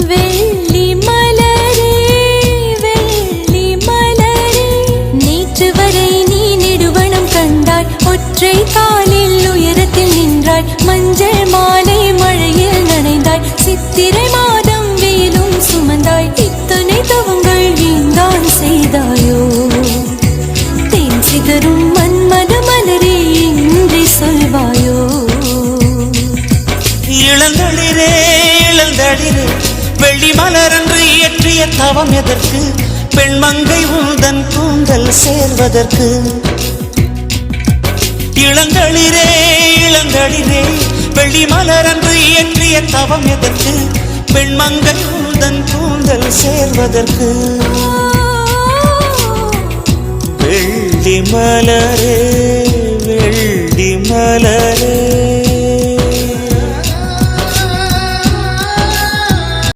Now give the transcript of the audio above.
வெள்ளி மலரே வெள்ளி மலரே நேற்று வரை நீ நெடுவனம் கண்டாய் ஒற்றை காலில் உயரத்தில் நின்றாய் மஞ்சள் மாலை மழையில் நனைந்தாய் சித்திரை மாதம் வெயிலும் சுமந்தாய் இத்தனை தவங்கள் நீந்தான் செய்தாயோ தேன் சிதறும் மன்மத மலரே இன்றி சொல்வாயோ இளந்தளிரே இளந்தளிரே வெள்ளி மலரன்று இயற்றிய தவம் எதற்கு பெண்மங்கை உந்தன் கூந்தல் சேர்வதற்கு இளந்தளிரே இளந்தளிரே வெள்ளி மலரன்று இயற்றிய தவம் எதற்கு பெண்மங்கை உந்தன் கூந்தல் சேர்வதற்கு வெள்ளி மலரே வெள்ளி மலரே